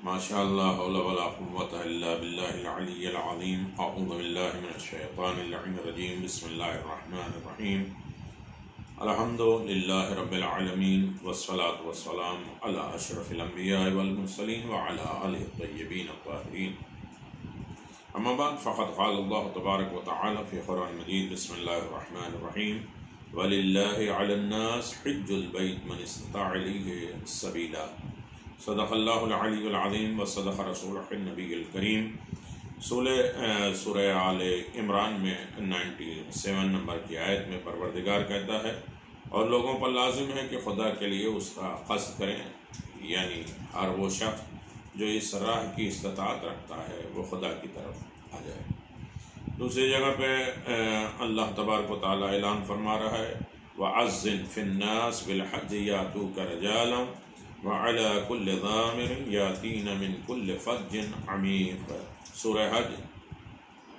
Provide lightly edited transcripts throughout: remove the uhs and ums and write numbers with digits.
ما شاء اللہ حول ولا قوة الا باللہ العلی العظیم اعوذ باللہ من الشیطان اللعین الرجیم بسم اللہ الرحمن الرحیم الحمد للہ رب العالمین والصلاة والسلام علی اشرف الانبیاء والمرسلین وعلی آلہ الطیبین الطاہرین اما بعد فقد قال اللہ تبارک وتعالی فی قرآن مجید بسم اللہ الرحمن الرحیم وَلِلَّهِ عَلَى النَّاسِ حِجُّ الْبَيْتِ مَنِ اسْتَطَاعَ إِلَيْهِ سَبِيلًا صدق اللہ العلی العظیم و صدق رسولہ النبی الکریم۔ سورہ آل عمران میں 97 نمبر کی آیت میں پروردگار کہتا ہے اور لوگوں پر لازم ہے کہ خدا کے لیے اس کا قصد کریں، یعنی ہر وہ شخص جو اس راہ کی استطاعت رکھتا ہے وہ خدا کی طرف آ جائے۔ دوسری جگہ پہ اللہ تبارک و تعالیٰ اعلان فرما رہا ہے وَعَزِّن فِي النَّاسِ بِالْحَجِّ يَأْتُوكَ رِجَالًا وَعَلَى كُلِّ ضَامِرٍ يَأْتِينَ مِنْ كُلِّ فَجٍّ عَمِيقٍ سورہ حج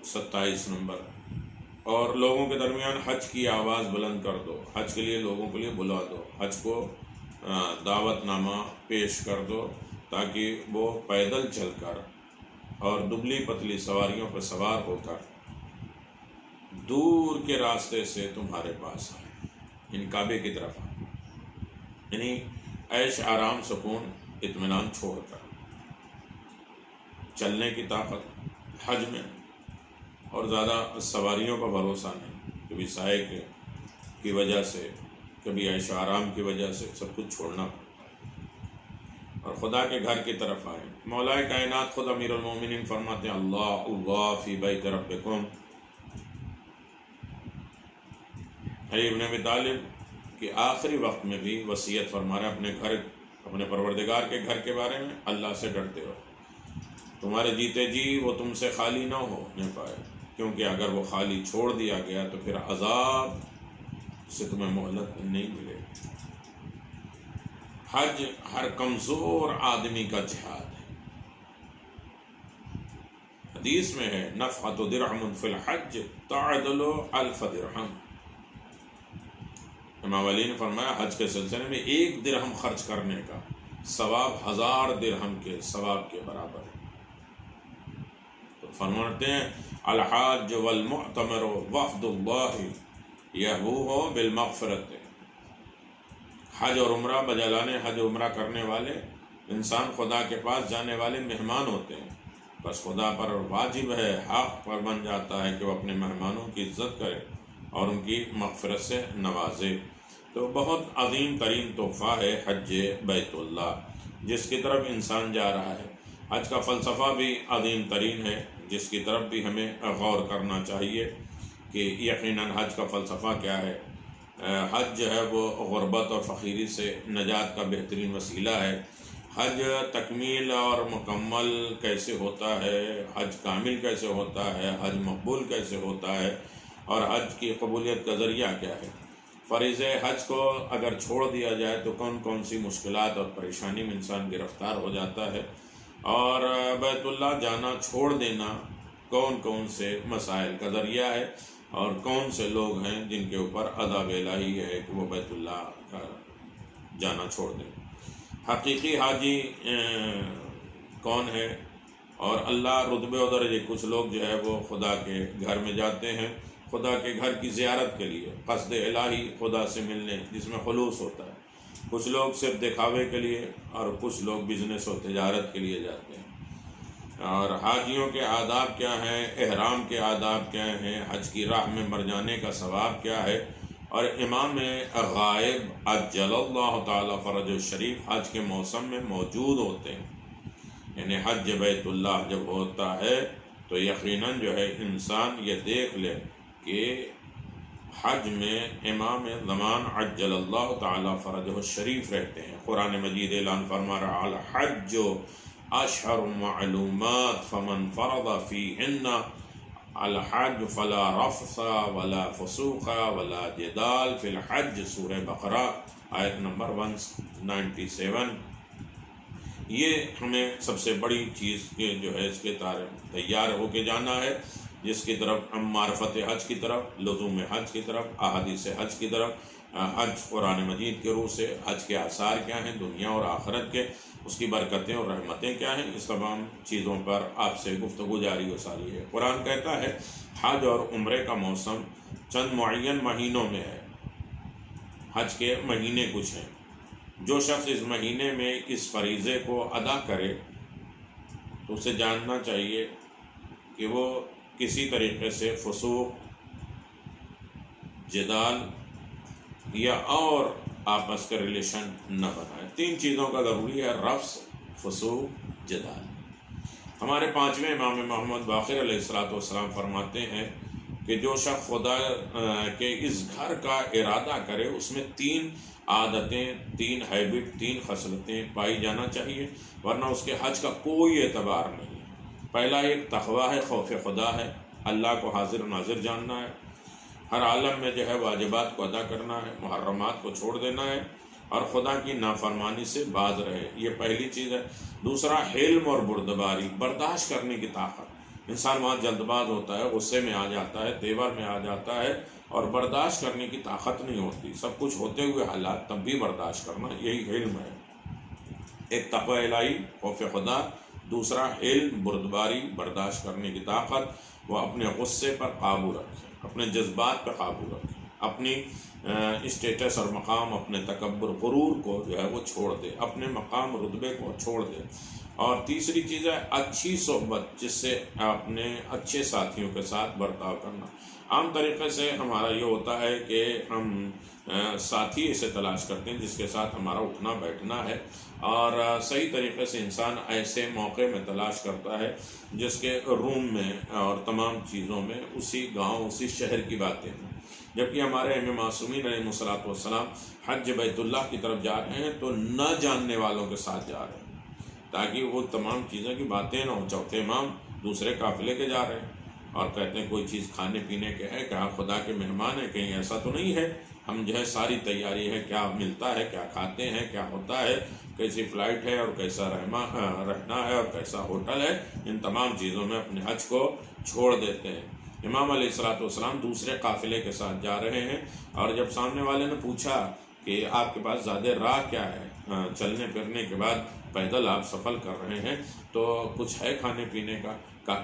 27 نمبر۔ اور لوگوں کے درمیان حج کی آواز بلند کر دو، حج کے لیے لوگوں کے لیے بلا دو، حج کو دعوت نامہ پیش کر دو تاکہ وہ پیدل چل کر اور دبلی پتلی سواریوں پر سوار ہو کر دور کے راستے سے تمہارے پاس آئے، ان کعبے کی طرف آئے، یعنی عیش آرام سکون اطمینان چھوڑ کر چلنے کی طاقت حج میں، اور زیادہ سواریوں کا بھروسہ نہیں، کبھی سائے کی وجہ سے کبھی عیش آرام کی وجہ سے سب کچھ چھوڑنا پڑتا ہے اور خدا کے گھر کی طرف آئے۔ مولا کائنات خود امیر المومنین فرماتے ہیں اللہ فی بیت ربکم۔ علی ابن ابی طالب کہ آخری وقت میں بھی وصیت فرما رہے اپنے گھر، اپنے پروردگار کے گھر کے بارے میں، اللہ سے ڈرتے ہو، تمہارے جیتے جی وہ تم سے خالی نہ ہونے پائے، کیونکہ اگر وہ خالی چھوڑ دیا گیا تو پھر عذاب سے تمہیں مہلت نہیں ملے گی۔ حج ہر کمزور آدمی کا جہاد ہے۔ حدیث میں ہے نفحۃ درہم فی الحج تعدل الف درہم۔ امام علی نے فرمایا حج کے سلسلے میں 1 درہم خرچ کرنے کا ثواب 1000 درہم کے ثواب کے برابر ہے۔ تو فرماتے ہیں الحاج والمعتمر وفد اللہ یحبوہ بالمغفرت۔ حج اور عمرہ بجالانے حج و عمرہ کرنے والے انسان خدا کے پاس جانے والے مہمان ہوتے ہیں، بس خدا پر واجب ہے، حق پر بن جاتا ہے کہ وہ اپنے مہمانوں کی عزت کرے اور ان کی مغفرت سے نوازے۔ تو بہت عظیم ترین تحفہ ہے حج بیت اللہ، جس کی طرف انسان جا رہا ہے۔ حج کا فلسفہ بھی عظیم ترین ہے، جس کی طرف بھی ہمیں غور کرنا چاہیے کہ یقیناً حج کا فلسفہ کیا ہے۔ حج جو ہے وہ غربت اور فقیری سے نجات کا بہترین وسیلہ ہے۔ حج تکمیل اور مکمل کیسے ہوتا ہے، حج کامل کیسے ہوتا ہے، حج مقبول کیسے ہوتا ہے، اور حج کی قبولیت کا ذریعہ کیا ہے۔ فریض حج کو اگر چھوڑ دیا جائے تو کون کون سی مشکلات اور پریشانی میں انسان گرفتار ہو جاتا ہے، اور بیت اللہ جانا چھوڑ دینا کون کون سے مسائل کا ذریعہ ہے، اور کون سے لوگ ہیں جن کے اوپر عذاب الہی ہے کہ وہ بیت اللہ کا جانا چھوڑ دیں۔ حقیقی حاجی کون ہے، اور اللہ رتبے و درجے، کچھ لوگ جو ہے وہ خدا کے گھر میں جاتے ہیں خدا کے گھر کی زیارت کے لیے، قصد الہی خدا سے ملنے جس میں خلوص ہوتا ہے۔ کچھ لوگ صرف دکھاوے کے لیے، اور کچھ لوگ بزنس و تجارت کے لیے جاتے ہیں۔ اور حاجیوں کے آداب کیا ہیں، احرام کے آداب کیا ہیں، حج کی راہ میں مر جانے کا ثواب کیا ہے، اور امام غائب عجل اللہ تعالی فرج الشریف حج کے موسم میں موجود ہوتے ہیں، یعنی حج بیت اللہ جب ہوتا ہے تو یقیناً جو ہے انسان یہ دیکھ لے کہ حج میں امام زمان عجل اللہ تعالی فرجہ الشریف رہتے ہیں۔ قرآن مجید اعلان فرما رہا الحج اشہر معلومات فمن فرض فیہن الحج فلا رفث ولا فسوق ولا جدال فی الحج سورہ بقرہ آیت نمبر 197۔ یہ ہمیں سب سے بڑی چیز جو ہے اس کے تیار ہو کے جانا ہے، جس کی طرف ہم معرفت حج کی طرف، لزوم حج کی طرف، احادیث حج کی طرف، حج قرآن مجید کے روح سے، حج کے آثار کیا ہیں دنیا اور آخرت کے، اس کی برکتیں اور رحمتیں کیا ہیں، اس تمام چیزوں پر آپ سے گفتگو جاری و ساری ہے۔ قرآن کہتا ہے حج اور عمرے کا موسم چند معین مہینوں میں ہے، حج کے مہینے کچھ ہیں، جو شخص اس مہینے میں اس فریضے کو ادا کرے تو اسے جاننا چاہیے کہ وہ کسی طریقے سے فسوق، جدال یا اور آپس کا ریلیشن نہ بنائے۔ 3 چیزوں کا ضروری ہے، رفث، فسوق، جدال۔ ہمارے 5ویں امام محمد باقر علیہ السلام فرماتے ہیں کہ جو شخص خدا کے اس گھر کا ارادہ کرے اس میں 3 عادتیں، 3 ہیبٹ، 3 خصلتیں پائی جانا چاہیے، ورنہ اس کے حج کا کوئی اعتبار نہیں ہے۔ پہلا ایک تقویٰ ہے، خوف خدا ہے، اللہ کو حاضر و ناظر جاننا ہے، ہر عالم میں جو ہے واجبات کو ادا کرنا ہے، محرمات کو چھوڑ دینا ہے اور خدا کی نافرمانی سے باز رہے، یہ پہلی چیز ہے۔ دوسرا حلم اور بردباری، برداشت کرنے کی طاقت۔ انسان وہاں جلد باز ہوتا ہے، غصے میں آ جاتا ہے، تیور میں آ جاتا ہے اور برداشت کرنے کی طاقت نہیں ہوتی، سب کچھ ہوتے ہوئے حالات تب بھی برداشت کرنا، یہی علم ہے۔ ایک تقوی الہی، خوف خدا، دوسرا علم، بردباری، برداشت کرنے کی طاقت۔ وہ اپنے غصے پر قابو رکھے، اپنے جذبات پر قابو رکھے، اپنی اسٹیٹس اور مقام، اپنے تکبر، غرور کو جو ہے وہ چھوڑ دے، اپنے مقام رتبے کو چھوڑ دے۔ اور تیسری چیز ہے اچھی صحبت، جس سے اپنے اچھے ساتھیوں کے ساتھ برتاؤ کرنا۔ عام طریقے سے ہمارا یہ ہوتا ہے کہ ہم ساتھی اسے تلاش کرتے ہیں جس کے ساتھ ہمارا اٹھنا بیٹھنا ہے، اور صحیح طریقے سے انسان ایسے موقع میں تلاش کرتا ہے جس کے روم میں اور تمام چیزوں میں اسی گاؤں، اسی شہر کی باتیں ہیں۔ جبکہ ہمارے امام معصومین علیہ السلام حج بیت اللہ کی طرف جا رہے ہیں تو نہ جاننے والوں کے ساتھ جا رہے ہیں، تاکہ وہ تمام چیزوں کی باتیں نہ ہوں۔ چوتھے امام دوسرے قافلے کے جا رہے ہیں اور کہتے ہیں کوئی چیز کھانے پینے کے ہے، کہ آپ خدا کے مہمان ہیں، کہیں ایسا تو نہیں ہے، ہم جو ہے ساری تیاری ہے، کیا ملتا ہے، کیا کھاتے ہیں، کیا ہوتا ہے، کیسی فلائٹ ہے اور کیسا رہنا ہے اور کیسا ہوٹل ہے، ان تمام چیزوں میں اپنے حج کو چھوڑ دیتے ہیں۔ امام علیہ السلام دوسرے قافلے کے ساتھ جا رہے ہیں، اور جب سامنے والے نے پوچھا کہ آپ کے پاس زیادہ راہ کیا ہے، چلنے پھرنے کے بعد پیدل آپ سفر کر رہے ہیں تو کچھ ہے کھانے پینے کا؟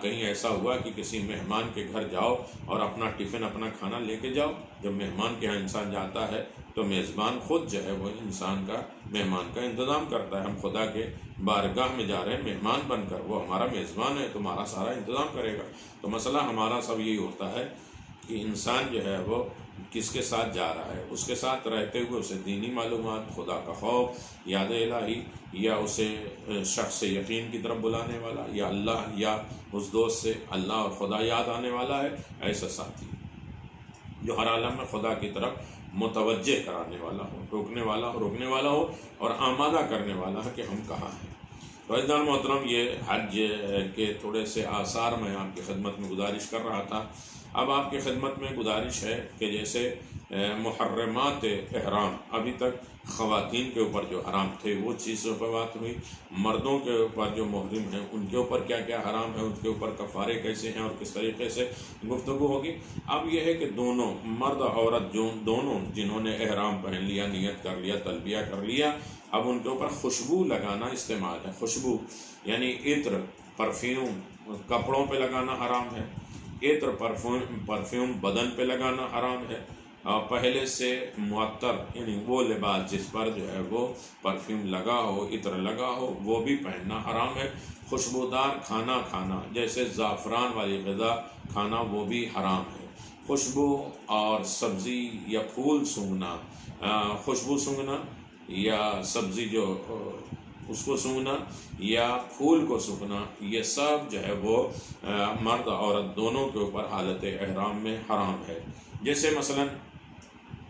کہیں ایسا ہوا کہ کسی مہمان کے گھر جاؤ اور اپنا ٹفن، اپنا کھانا لے کے جاؤ؟ جب مہمان کے ہاں انسان جاتا ہے تو میزبان خود جو ہے وہ انسان کا، مہمان کا انتظام کرتا ہے۔ ہم خدا کے بارگاہ میں جا رہے ہیں مہمان بن کر، وہ ہمارا میزبان ہے تو ہمارا سارا انتظام کرے گا۔ تو مسئلہ ہمارا سب یہی ہوتا ہے کہ انسان جو ہے وہ کس کے ساتھ جا رہا ہے، اس کے ساتھ رہتے ہوئے اسے دینی معلومات، خدا کا خوف، یاد الہی، یا اسے شخص سے یقین کی طرف بلانے والا، یا اللہ یا اس دوست سے اللہ اور خدا یاد آنے والا ہے، ایسا ساتھی جو ہر عالم میں خدا کی طرف متوجہ کرانے والا ہو، روکنے والا ہو اور آمادہ کرنے والا ہے کہ ہم کہاں ہیں۔ تو عزیزان محترم، یہ حج کے تھوڑے سے آثار میں آپ کی خدمت میں گزارش کر رہا تھا۔ اب آپ کی خدمت میں گزارش ہے کہ جیسے محرمات احرام، ابھی تک خواتین کے اوپر جو حرام تھے وہ چیزوں پر بات ہوئی، مردوں کے اوپر جو محرم ہیں ان کے اوپر کیا کیا حرام ہے، ان کے اوپر کفارے کیسے ہیں اور کس طریقے سے گفتگو ہوگی۔ اب یہ ہے کہ دونوں مرد عورت دونوں جنہوں نے احرام پہن لیا، نیت کر لیا، تلبیہ کر لیا، اب ان کے اوپر خوشبو لگانا استعمال ہے۔ خوشبو یعنی عطر، پرفیوم کپڑوں پہ لگانا حرام ہے، عطر پرفیوم بدن پہ لگانا حرام ہے، اور پہلے سے معطر یعنی وہ لباس جس پر جو ہے وہ پرفیوم لگا ہو، عطر لگا ہو، وہ بھی پہننا حرام ہے۔ خوشبودار کھانا کھانا، جیسے زعفران والی غذا کھانا، وہ بھی حرام ہے۔ خوشبو اور سبزی یا پھول سونگھنا، خوشبو سونگھنا یا سبزی جو اس کو سونگھنا یا پھول کو سونگھنا، یہ سب جو ہے وہ مرد عورت دونوں کے اوپر حالت احرام میں حرام ہے۔ جیسے مثلا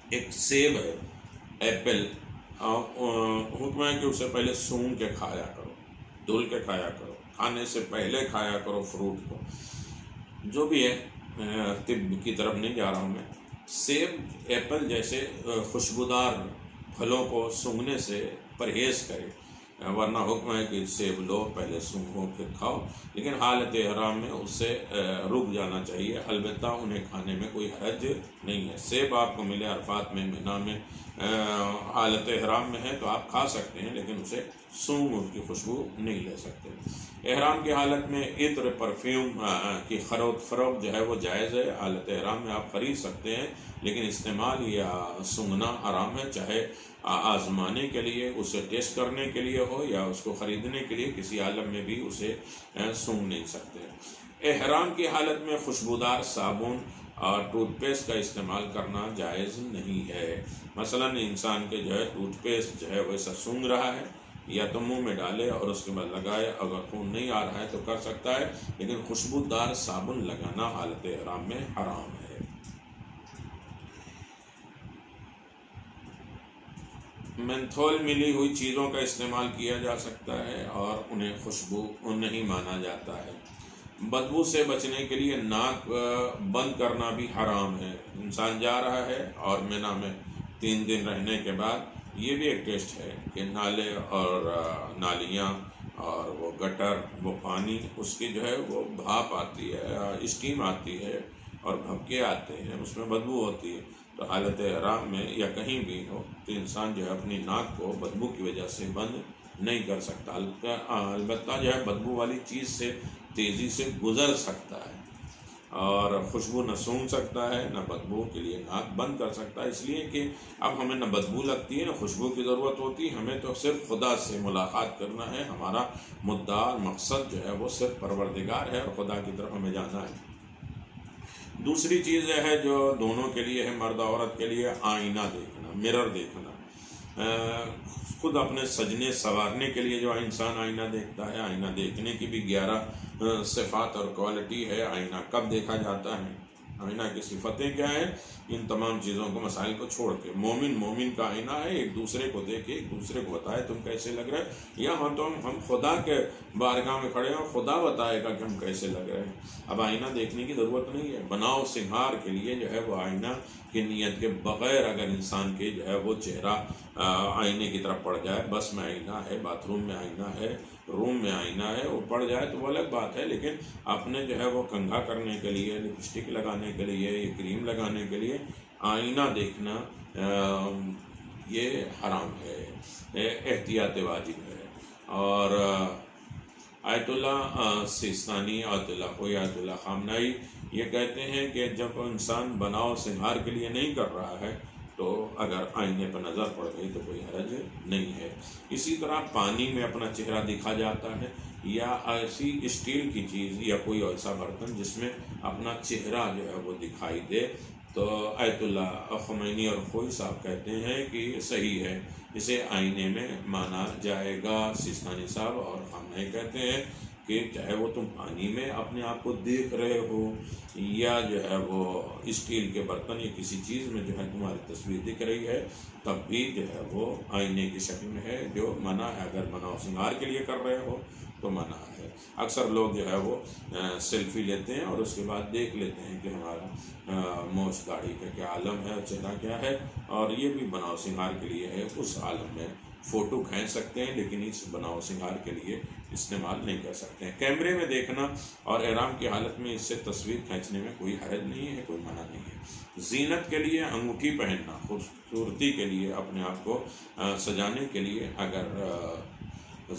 ایک سیب ہے، ایپل، حکم ہے کہ اسے پہلے سونگھ کے کھایا کرو، دھل کے کھایا کرو، کھانے سے پہلے کھایا کرو فروٹ کو۔ جو بھی ہے، طب کی طرف نہیں جا رہا ہوں میں۔ سیب، ایپل جیسے خوشبودار پھلوں کو سونگھنے سے پرہیز کرے، ورنہ حکم ہے کہ سیب لو پہلے سونگھو پھر کھاؤ، لیکن حالت احرام میں اس سے رک جانا چاہیے، البتہ انہیں کھانے میں کوئی حرج نہیں ہے۔ سیب آپ کو ملے عرفات میں، مینا میں، حالت احرام میں ہے تو آپ کھا سکتے ہیں، لیکن اسے سونگھ اس کی خوشبو نہیں لے سکتے۔ احرام کی حالت میں عطر پرفیوم کی خرید فروخت جو ہے وہ جائز ہے، حالت احرام میں آپ خرید سکتے ہیں، لیکن استعمال یا سونگھنا حرام ہے، چاہے آزمانے کے لیے، اسے ٹیسٹ کرنے کے لیے ہو یا اس کو خریدنے کے لیے، کسی عالم میں بھی اسے سونگھ نہیں سکتے۔ احرام کی حالت میں خوشبودار صابن اور ٹوتھ پیسٹ کا استعمال کرنا جائز نہیں ہے۔ مثلا انسان کے جو ہے ٹوتھ پیسٹ جو ہے ویسا سونگھ رہا ہے، یا تو منہ میں ڈالے اور اس کے بعد لگائے، اگر خون نہیں آ رہا ہے تو کر سکتا ہے، لیکن خوشبودار صابن لگانا حالت احرام میں حرام ہے۔ مینتھول ملی ہوئی چیزوں کا استعمال کیا جا سکتا ہے اور انہیں خوشبو نہیں مانا جاتا ہے۔ بدبو سے بچنے کے لیے ناک بند کرنا بھی حرام ہے۔ انسان جا رہا ہے اور مینا میں 3 دن رہنے کے بعد یہ بھی ایک ٹیسٹ ہے کہ نالے اور نالیاں اور وہ گٹر، وہ پانی، اس کی جو ہے وہ بھاپ آتی ہے، اسٹیم آتی ہے اور بھپکے آتے ہیں، اس میں بدبو ہوتی ہے۔ تو حالت احرام میں یا کہیں بھی ہو تو انسان جو ہے اپنی ناک کو بدبو کی وجہ سے بند نہیں کر سکتا، البتہ جو ہے بدبو والی چیز سے تیزی سے گزر سکتا ہے، اور خوشبو نہ سونگھ سکتا ہے نہ بدبو کے لیے ناک بند کر سکتا ہے، اس لیے کہ اب ہمیں نہ بدبو لگتی ہے نہ خوشبو کی ضرورت ہوتی ہے، ہمیں تو صرف خدا سے ملاقات کرنا ہے، ہمارا مدعا اور مقصد جو ہے وہ صرف پروردگار ہے اور خدا کی طرف ہمیں جانا ہے۔ دوسری چیز یہ ہے جو دونوں کے لیے ہے، مرد عورت کے لیے، آئینہ دیکھنا، مرر دیکھنا۔ خود اپنے سجنے سنوارنے کے لیے جو انسان آئینہ دیکھتا ہے، آئینہ دیکھنے کی بھی 11 صفات اور کوالٹی ہے۔ آئینہ کب دیکھا جاتا ہے، آئینہ کی صفتیں کیا ہیں، ان تمام چیزوں کو، مسائل کو چھوڑ کے مومن کا آئینہ ہے، ایک دوسرے کو دیکھے، ایک دوسرے کو بتائے تم کیسے لگ رہے، یا ہم خدا کے بارگاہ میں کھڑے ہیں اور خدا بتائے گا کہ ہم کیسے لگ رہے ہیں۔ اب آئینہ دیکھنے کی ضرورت نہیں ہے، بناؤ سنگھار کے لیے جو ہے وہ آئینہ کی نیت کے بغیر اگر انسان کے جو ہے وہ چہرہ آئینے کی طرف پڑ جائے، بس میں آئینہ ہے، باتھ روم میں آئینہ ہے، روم میں آئینہ ہے، وہ پڑ جائے تو وہ الگ بات ہے، لیکن اپنے جو ہے وہ کنگھا کرنے کے لیے، لپسٹک لگانے کے لیے، یہ کریم لگانے کے لیے آئینہ دیکھنا یہ حرام ہے، احتیاط واجب ہے۔ اور آیت اللہ سیستانی، آیت اللہ خامنائی یہ کہتے ہیں کہ جب انسان بناؤ سنگھار کے لیے نہیں کر رہا ہے تو اگر آئینے پر نظر پڑ گئی تو کوئی حرج نہیں ہے۔ اسی طرح پانی میں اپنا چہرہ دیکھا جاتا ہے، یا ایسی اسٹیل کی چیز یا کوئی ایسا برتن جس میں اپنا چہرہ جو ہے وہ دکھائی دے، تو آیت اللہ خمینی اور خوئی صاحب کہتے ہیں کہ یہ صحیح ہے، اسے آئینے میں مانا جائے گا۔ سیستانی صاحب اور خامنائی کہتے ہیں کہ چاہے وہ تم پانی میں اپنے آپ کو دیکھ رہے ہو یا جو ہے وہ اسٹیل کے برتن یا کسی چیز میں جو ہے تمہاری تصویر دکھ رہی ہے، تب بھی جو ہے وہ آئینے کی شکل میں ہے، جو منع ہے۔ اگر بناؤ سنگھار کے لیے کر رہے ہو تو منع ہے۔ اکثر لوگ جو ہے وہ سیلفی لیتے ہیں اور اس کے بعد دیکھ لیتے ہیں کہ ہمارا موچ داڑھی کا کیا عالم ہے اور چہرہ کیا ہے، اور یہ بھی بناؤ سنگھار کے لیے ہے، اس عالم میں فوٹو کھینچ سکتے ہیں لیکن اس بناؤ سنگھار کے لیے استعمال نہیں کر سکتے ہیں۔ کیمرے میں دیکھنا اور احرام کی حالت میں اس سے تصویر کھینچنے میں کوئی حرج نہیں ہے، کوئی منع نہیں ہے۔ زینت کے لیے انگوٹھی پہننا، خوبصورتی کے لیے، اپنے آپ کو سجانے کے لیے، اگر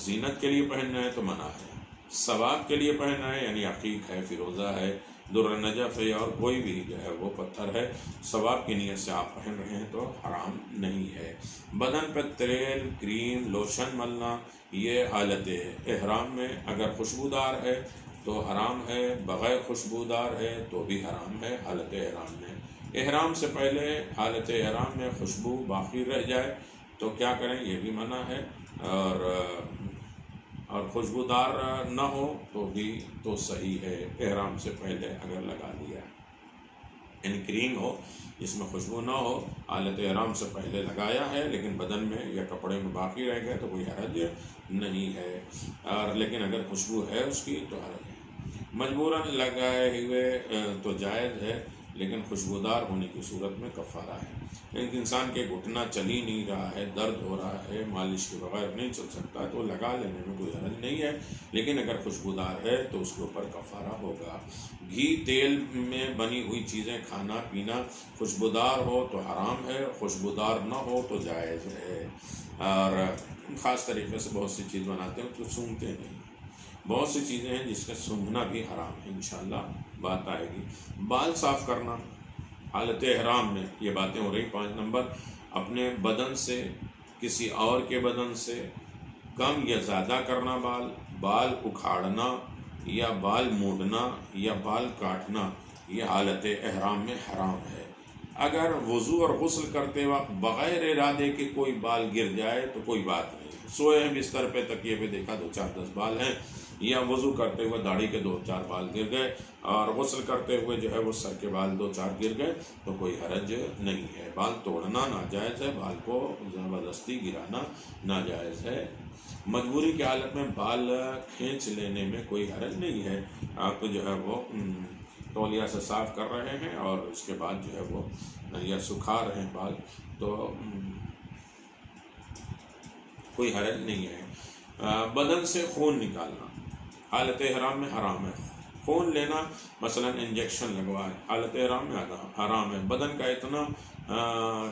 زینت کے لیے پہننا ہے تو منع ہے۔ ثواب کے لیے پہننا ہے، یعنی عقیق ہے، فیروزہ ہے، در نجف ہے، اور کوئی بھی جو ہے وہ پتھر ہے، ثواب کی نیت سے آپ پہن رہے ہیں تو حرام نہیں ہے۔ بدن پہ تیل، کریم، لوشن ملنا یہ حالت احرام میں اگر خوشبودار ہے تو حرام ہے، بغیر خوشبودار ہے تو بھی حرام ہے حالت احرام میں۔ احرام سے پہلے حالت احرام میں خوشبو باقی رہ جائے تو کیا کریں، یہ بھی منع ہے، اور خوشبودار نہ ہو تو بھی تو صحیح ہے، احرام سے پہلے اگر لگا لیا، یعنی کریم ہو جس میں خوشبو نہ ہو، حالت احرام سے پہلے لگایا ہے لیکن بدن میں یا کپڑے میں باقی رہ گیا تو کوئی حرج نہیں ہے، اور لیکن اگر خوشبو ہے اس کی تو حرج ہے۔ مجبوراً لگائے ہوئے تو جائز ہے، لیکن خوشبودار ہونے کی صورت میں کفارہ ہے۔ لیکن انسان کے گھٹنا چل ہی نہیں رہا ہے، درد ہو رہا ہے، مالش کے بغیر نہیں چل سکتا، تو لگا لینے میں کوئی حرج نہیں ہے، لیکن اگر خوشبودار ہے تو اس کے اوپر کفارہ ہوگا۔ گھی تیل میں بنی ہوئی چیزیں کھانا پینا خوشبودار ہو تو حرام ہے، خوشبودار نہ ہو تو جائز ہے۔ اور خاص طریقے سے بہت سی چیز بناتے ہیں تو سونگھتے نہیں، بہت سی چیزیں ہیں جس کا سونگھنا بھی حرام ہے، انشاءاللہ بات آئے گی۔ بال صاف کرنا حالت احرام میں، یہ باتیں ہو رہی۔ 5 نمبر، اپنے بدن سے کسی اور کے بدن سے کم یا زیادہ کرنا، بال اکھاڑنا یا بال موڑنا یا بال کاٹنا، یہ حالت احرام میں حرام ہے۔ اگر وضو اور غسل کرتے وقت بغیر ارادے کے کوئی بال گر جائے تو کوئی بات نہیں، سوئے ہیں بستر پہ، تکیے پہ دیکھا 2-4-10 بال ہیں، یا وضو کرتے ہوئے داڑھی کے 2-4 بال گر گئے، اور غسل کرتے ہوئے جو ہے وہ سر کے بال 2-4 گر گئے، تو کوئی حرج نہیں ہے۔ بال توڑنا ناجائز ہے، بال کو زبردستی گرانا ناجائز ہے۔ مجبوری کی حالت میں بال کھینچ لینے میں کوئی حرج نہیں ہے، آپ جو ہے وہ تولیہ سے صاف کر رہے ہیں اور اس کے بعد جو ہے وہ یا سکھا رہے ہیں بال، تو کوئی حرج نہیں ہے۔ بدن سے خون نکالنا حالت احرام میں حرام ہے۔ خون لینا، مثلا انجیکشن لگوائے، حالت احرام میں حرام ہے۔ بدن کا اتنا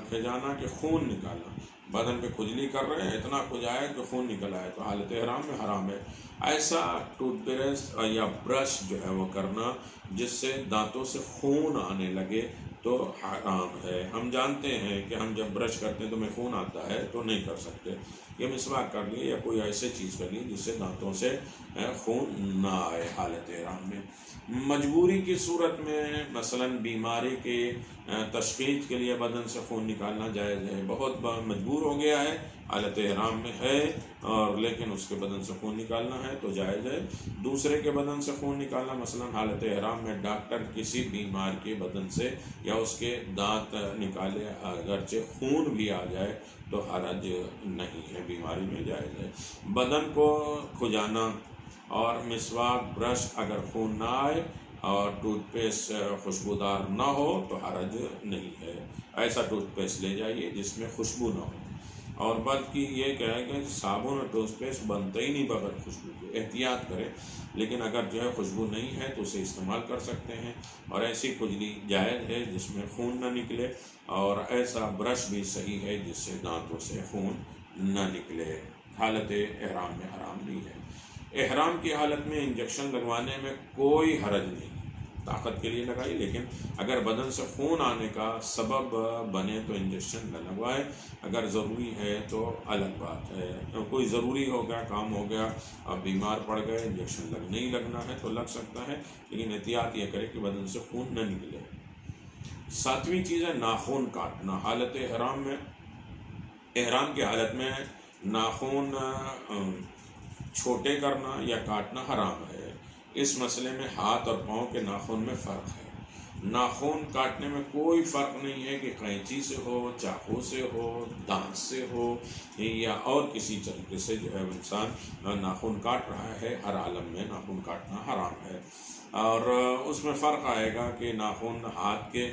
کھجانا کہ خون نکالنا، بدن پہ کھجلی کر رہے ہیں، اتنا کھجائے کہ خون نکل آئے، تو حالت احرام میں حرام ہے۔ ایسا ٹوتھ برش یا برش جو ہے وہ کرنا جس سے دانتوں سے خون آنے لگے تو حرام ہے۔ ہم جانتے ہیں کہ ہم جب برش کرتے ہیں تو ہمیں خون آتا ہے تو نہیں کر سکتے، یہ مسواک کر لیے یا کوئی ایسے چیز کر لی جس سے دانتوں سے خون نہ آئے حالت احرام میں۔ مجبوری کی صورت میں مثلا بیماری کے تشخیص کے لیے بدن سے خون نکالنا جائز ہے۔ بہت مجبور ہو گیا ہے، حالت احرام میں ہے، اور لیکن اس کے بدن سے خون نکالنا ہے تو جائز ہے۔ دوسرے کے بدن سے خون نکالنا، مثلا حالت احرام میں ڈاکٹر کسی بیمار کے بدن سے یا اس کے دانت نکالے، اگرچہ خون بھی آ جائے تو حرج نہیں ہے، بیماری میں جائز ہے۔ بدن کو کھجانا اور مسواک، برش اگر خون نہ آئے اور ٹوتھ پیسٹ خوشبودار نہ ہو تو حرج نہیں ہے۔ ایسا ٹوتھ پیسٹ لے جائیے جس میں خوشبو نہ ہو، اور بلکہ یہ کہے کہ صابن اور ٹوتھ پیسٹ بنتا ہی نہیں بغیر خوشبو کے، احتیاط کریں، لیکن اگر جو ہے خوشبو نہیں ہے تو اسے استعمال کر سکتے ہیں۔ اور ایسی کھجلی جائز ہے جس میں خون نہ نکلے، اور ایسا برش بھی صحیح ہے جس سے دانتوں سے خون نہ نکلے، حالت احرام میں حرام نہیں ہے۔ احرام کی حالت میں انجیکشن لگوانے میں کوئی حرج نہیں، طاقت کے لیے لگائی، لیکن اگر بدن سے خون آنے کا سبب بنے تو انجیکشن نہ لگوائے۔ اگر ضروری ہے تو الگ بات ہے، کوئی ضروری ہو گیا، کام ہو گیا، اب بیمار پڑ گئے، انجیکشن نہیں لگنا ہے تو لگ سکتا ہے، لیکن احتیاط یہ کرے کہ بدن سے خون نہ نکلے۔ 7ویں چیز ہے ناخن کاٹنا حالت احرام میں۔ احرام کی حالت میں ناخن چھوٹے کرنا یا کاٹنا حرام ہے۔ اس مسئلے میں ہاتھ اور پاؤں کے ناخن میں فرق ہے۔ ناخن کاٹنے میں کوئی فرق نہیں ہے کہ قینچی سے ہو، چاقو سے ہو، دانت سے ہو، یا اور کسی طریقے سے جو ہے انسان ناخن کاٹ رہا ہے، ہر عالم میں ناخن کاٹنا حرام ہے۔ اور اس میں فرق آئے گا کہ ناخن ہاتھ کے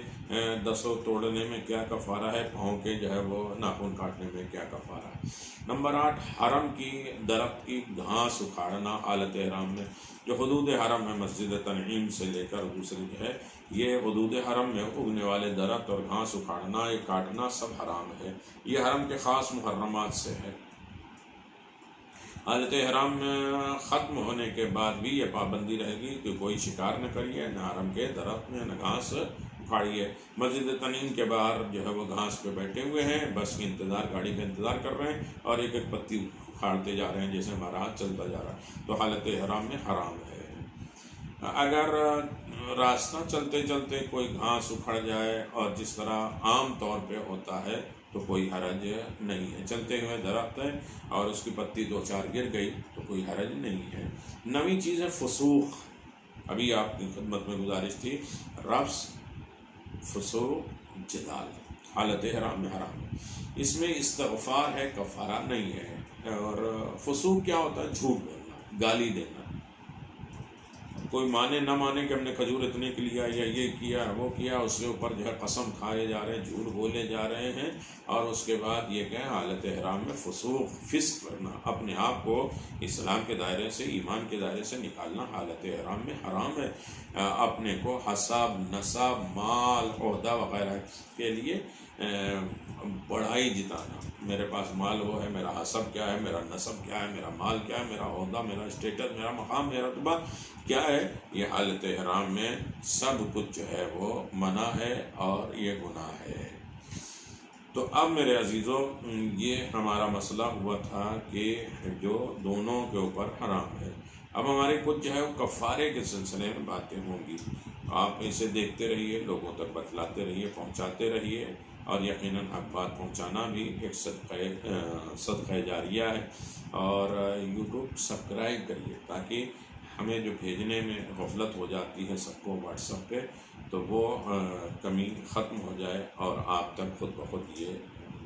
دسوں توڑنے میں کیا کفارہ ہے، پاؤں کے جو ہے وہ ناخن کاٹنے میں کیا کفارہ ہے۔ نمبر 8، حرم کی درخت کی گھاس اکھاڑنا حالت احرام میں۔ جو حدود حرم ہے، مسجد تنعیم سے لے کر دوسری جو ہے، یہ حدود حرم میں اگنے والے درخت اور گھاس اکھاڑنا، یہ کاٹنا سب حرام ہے، یہ حرم کے خاص محرمات سے ہے۔ حالت احرام میں ختم ہونے کے بعد بھی یہ پابندی رہے گی کہ کوئی شکار نہ کریے، نہ حرم کے درخت میں، نہ گھاس اکھاڑیے۔ مسجد تنعیم کے باہر جو ہے وہ گھاس پہ بیٹھے ہوئے ہیں، بس کی انتظار، گاڑی کا انتظار کر رہے ہیں، اور ایک ایک پتی اکھاڑتے جا رہے ہیں جیسے ہمارا ہاتھ چلتا جا رہا ہے، تو حالت احرام میں حرام ہے۔ اگر راستہ چلتے چلتے کوئی گھاس اکھڑ جائے، اور جس طرح عام طور پہ ہوتا ہے، تو کوئی حرج نہیں ہے۔ چلتے ہوئے درخت ہے اور اس کی پتی 2-4 گر گئی تو کوئی حرج نہیں ہے۔ 9ویں چیز ہے فسوق، ابھی آپ کی خدمت میں گزارش تھی، رفث، فسوق، جدال حالت احرام میں حرام ہے۔ اس میں استغفار ہے، کفارہ نہیں ہے۔ اور فسوق کیا ہوتا ہے؟ جھوٹ بولنا، گالی دینا، کوئی مانے نہ مانے کہ ہم نے کھجور اتنے کی لیا یا یہ کیا وہ کیا، اس کے اوپر جو ہے قسم کھائے جا رہے ہیں، جھوٹ بولے جا رہے ہیں، اور اس کے بعد یہ کہ حالت احرام میں فسق کرنا، اپنے آپ کو اسلام کے دائرے سے، ایمان کے دائرے سے نکالنا حالت احرام میں حرام ہے۔ اپنے کو حساب، نسب، مال، عہدہ وغیرہ کے لیے بڑائی جتانا، میرے پاس مال وہ ہے، میرا حسب کیا ہے، میرا نسب کیا ہے، میرا مال کیا ہے، میرا عہدہ، میرا اسٹیٹس، میرا مقام، میرا رتبہ کیا ہے، یہ حالت احرام میں سب کچھ جو ہے وہ منع ہے اور یہ گناہ ہے۔ تو اب میرے عزیزوں، یہ ہمارا مسئلہ ہوا تھا کہ جو دونوں کے اوپر حرام ہے۔ اب ہمارے کچھ جو ہے وہ کفارے کے سلسلے میں باتیں ہوں گی، آپ اسے دیکھتے رہیے، لوگوں تک بتلاتے رہیے، پہنچاتے رہیے، اور یقیناً حق بات پہنچانا بھی ایک صدقہ جاریہ ہے۔ اور یوٹیوب سبسکرائب کریے تاکہ ہمیں جو بھیجنے میں غفلت ہو جاتی ہے سب کو واٹس ایپ پہ، تو وہ کمی ختم ہو جائے اور آپ تک خود بخود یہ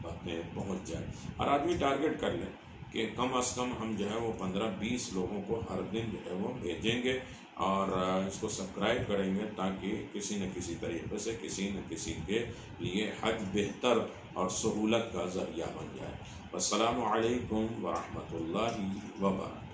باتیں پہنچ جائے۔ اور آدمی ٹارگٹ کر لیں کہ کم از کم ہم جو ہے وہ 15-20 لوگوں کو ہر دن جو ہے وہ بھیجیں گے اور اس کو سبسکرائب کریں گے، تاکہ کسی نہ کسی طریقے سے کسی نہ کسی کے لیے حج بہتر اور سہولت کا ذریعہ بن جائے۔ السلام علیکم ورحمۃ اللہ وبرکاتہ۔